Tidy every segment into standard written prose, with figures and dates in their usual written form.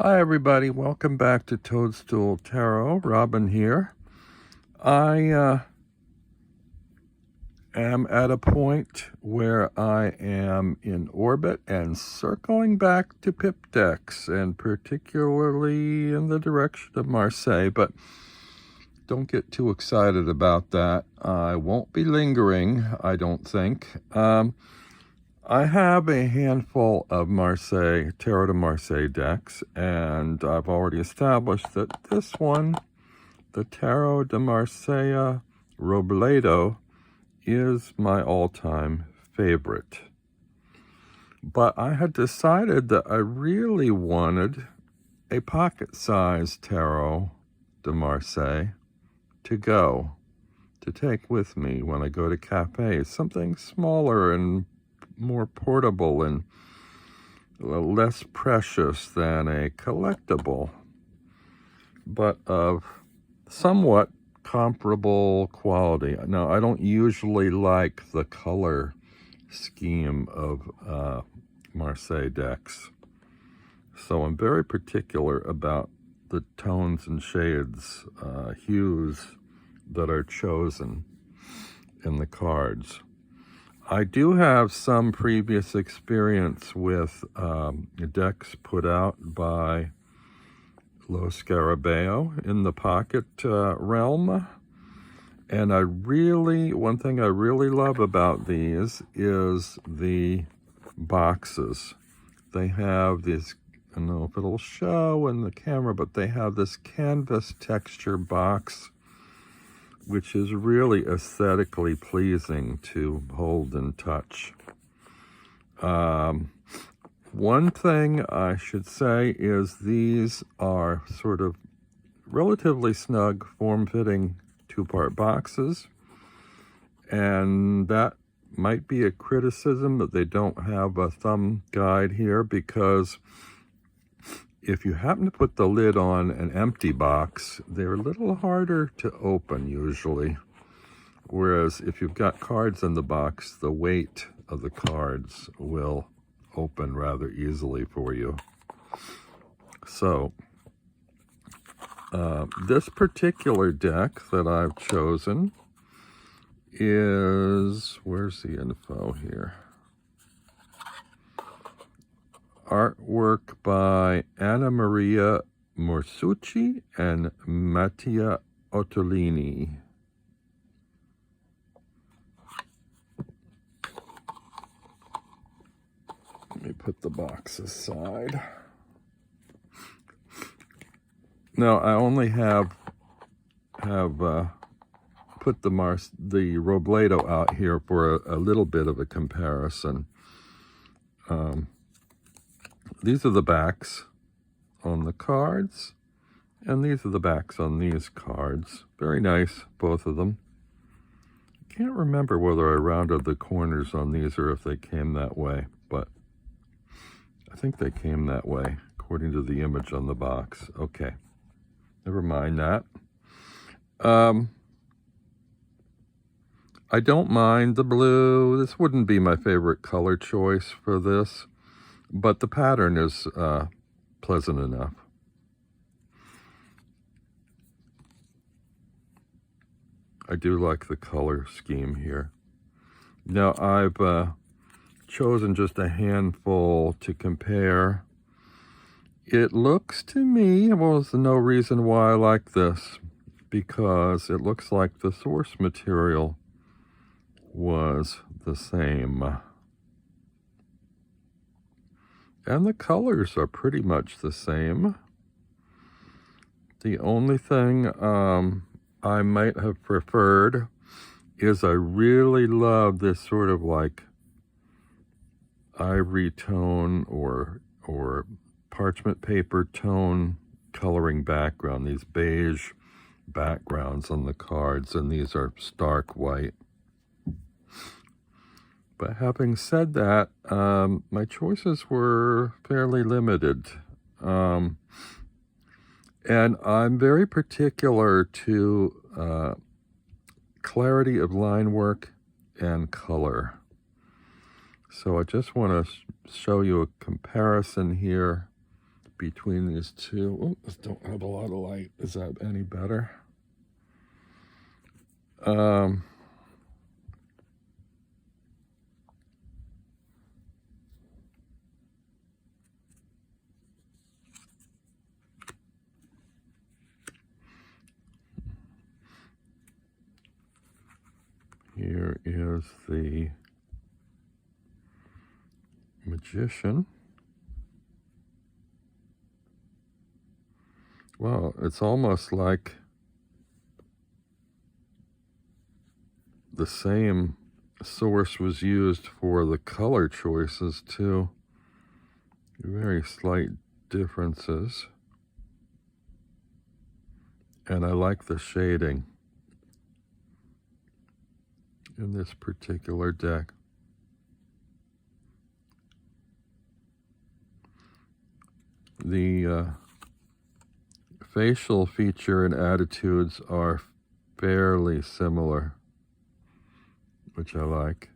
Hi everybody, welcome back to Toadstool Tarot. Robin here. I am at a point where I am in orbit and circling back to pip decks, and particularly in the direction of Marseille, but don't get too excited about that. I won't be lingering, I don't think. I have a handful of Marseille, Tarot de Marseille decks, and I've already established that this one, the Tarot de Marseille Robledo, is my all-time favorite. But I had decided that I really wanted a pocket-sized Tarot de Marseille to take with me when I go to cafes, something smaller and more portable and less precious than a collectible, but of somewhat comparable quality. Now, I don't usually like the color scheme of Marseille decks, so I'm very particular about the tones and shades, hues that are chosen in the cards. I do have some previous experience with decks put out by Scarabeo in the pocket realm. And one thing I really love about these is the boxes. They have this, I don't know if it'll show in the camera, but they have this canvas texture box, which is really aesthetically pleasing to hold and touch. One thing I should say is these are sort of relatively snug, form-fitting two-part boxes, and that might be a criticism that they don't have a thumb guide here, because if you happen to put the lid on an empty box, they're a little harder to open usually. Whereas if you've got cards in the box, the weight of the cards will open rather easily for you. So, this particular deck that I've chosen is, where's the info here? Artwork by Anna Maria Morsucci and Mattia Ottolini. Let me put the box aside. Now, I only have put the Robledo out here for a little bit of a comparison. These are the backs on the cards, and these are the backs on these cards. Very nice, both of them. I can't remember whether I rounded the corners on these or if they came that way, but I think they came that way, according to the image on the box. Okay, never mind that. I don't mind the blue. This wouldn't be my favorite color choice for this, but the pattern is pleasant enough. I do like the color scheme here. Now, I've chosen just a handful to compare. It looks to me, well, there's no reason why I like this, because it looks like the source material was the same. And the colors are pretty much the same. The only thing I might have preferred is I really love this sort of like ivory tone or parchment paper tone coloring background, these beige backgrounds on the cards, and these are stark white. But having said that, my choices were fairly limited. And I'm very particular to clarity of line work and color. So I just want to show you a comparison here between these two. Oh, don't have a lot of light. Is that any better? Here is the Magician. Wow, it's almost like the same source was used for the color choices too. Very slight differences. And I like the shading in this particular deck. The facial feature and attitudes are fairly similar, which I like.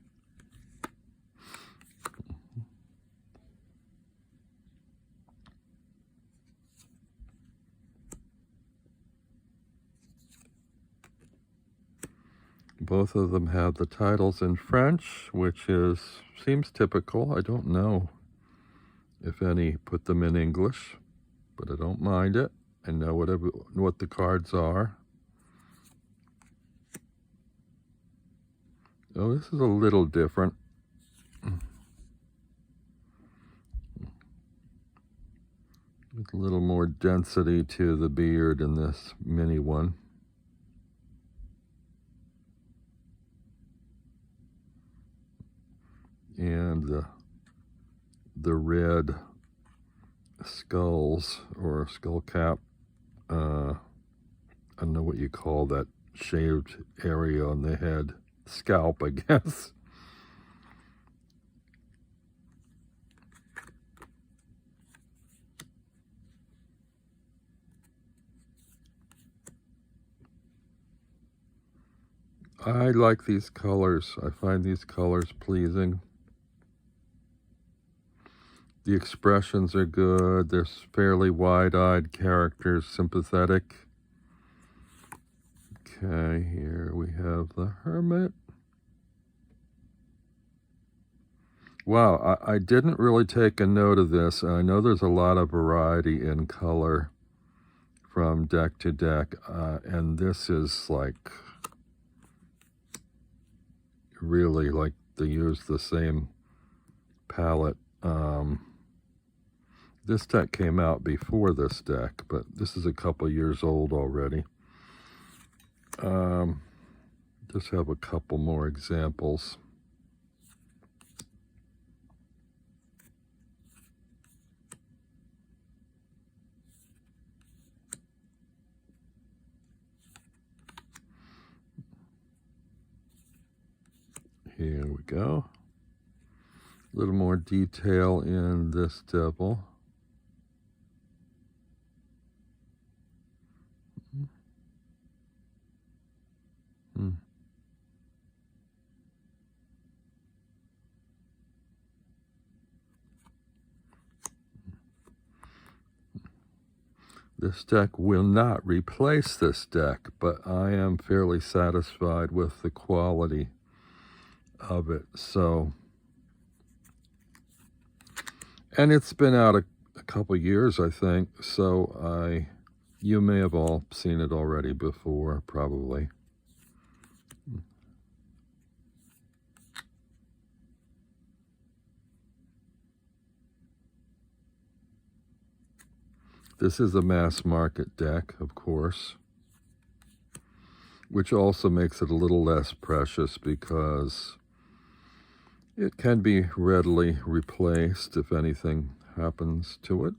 Both of them have the titles in French, which seems typical. I don't know if any put them in English, but I don't mind it. I know what the cards are. Oh, this is a little different. There's a little more density to the beard in this mini one. And the red skulls or skull cap, I don't know what you call that shaved area on the head. Scalp, I guess. I like these colors. I find these colors pleasing. The expressions are good. They're fairly wide-eyed characters, sympathetic. Okay, here we have the Hermit. Wow, I didn't really take a note of this. I know there's a lot of variety in color from deck to deck, and this is like really like they use the same palette. This deck came out before this deck, but this is a couple years old already. Just have a couple more examples. Here we go. A little more detail in this devil. This deck will not replace this deck, but I am fairly satisfied with the quality of it. So, and it's been out a couple years, I think, so you may have all seen it already before, probably. This is a mass market deck, of course, which also makes it a little less precious because it can be readily replaced if anything happens to it.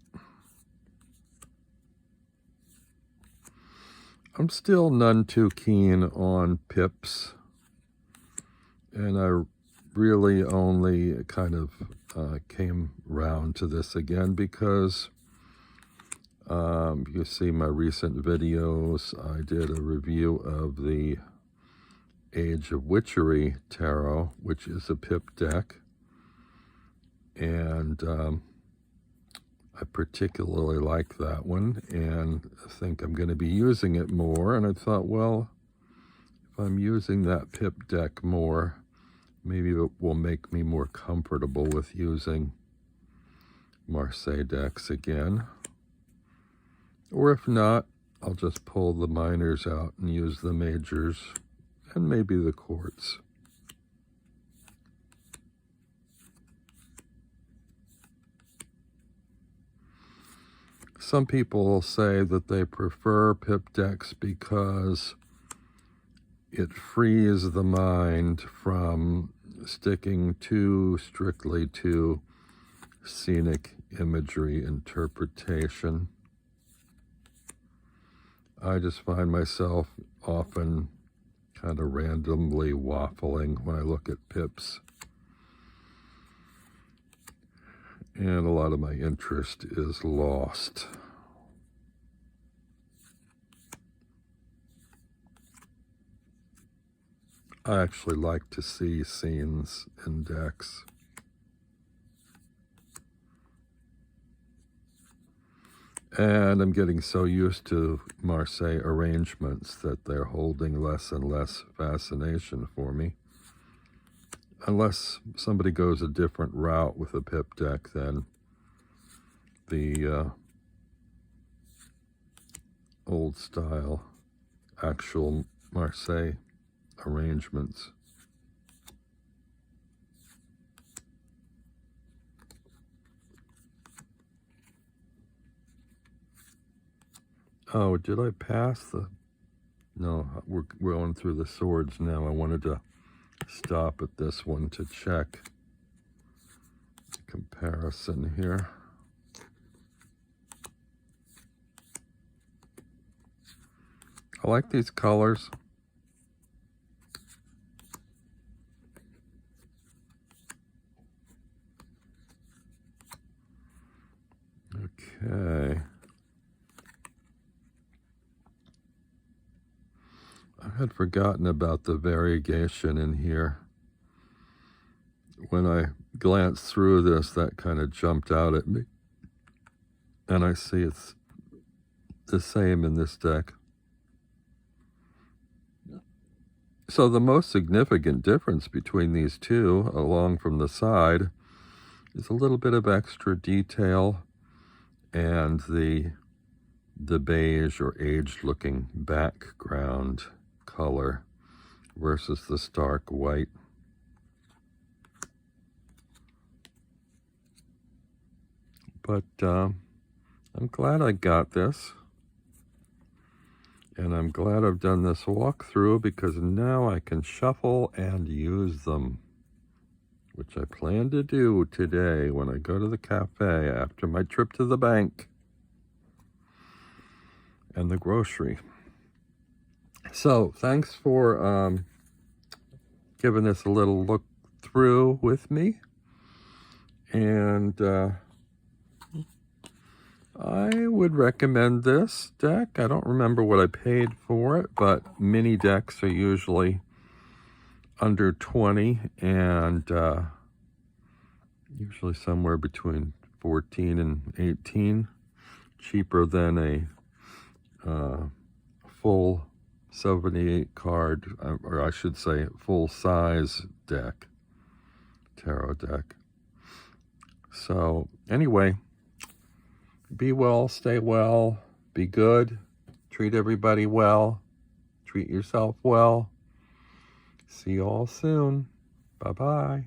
I'm still none too keen on pips, and I really only kind of came round to this again because you see my recent videos. I did a review of the Age of Witchery Tarot, which is a pip deck, and I particularly like that one, and I think I'm going to be using it more. And I thought, well, if I'm using that pip deck more, maybe it will make me more comfortable with using Marseille decks again. Or if not, I'll just pull the minors out and use the majors and maybe the courts. Some people will say that they prefer pip decks because it frees the mind from sticking too strictly to scenic imagery interpretation. I just find myself often kind of randomly waffling when I look at pips. And a lot of my interest is lost. I actually like to see scenes in decks. And I'm getting so used to Marseille arrangements that they're holding less and less fascination for me. Unless somebody goes a different route with a pip deck than the old style actual Marseille arrangements. Oh, did I pass the... No, we're going through the swords now. I wanted to stop at this one to check the comparison here. I like these colors. Okay. I had forgotten about the variegation in here. When I glanced through this, that kind of jumped out at me. And I see it's the same in this deck. So the most significant difference between these two, along from the side, is a little bit of extra detail and the beige or aged-looking background color versus the stark white. But I'm glad I got this. And I'm glad I've done this walkthrough because now I can shuffle and use them, which I plan to do today when I go to the cafe after my trip to the bank and the grocery. So thanks for giving this a little look through with me. And I would recommend this deck. I don't remember what I paid for it, but mini decks are usually under 20 and usually somewhere between 14 and 18. Cheaper than a full 78 card, or I should say full size deck, tarot deck. So anyway, be well, stay well, be good, treat everybody well, treat yourself well. See you all soon. Bye-bye.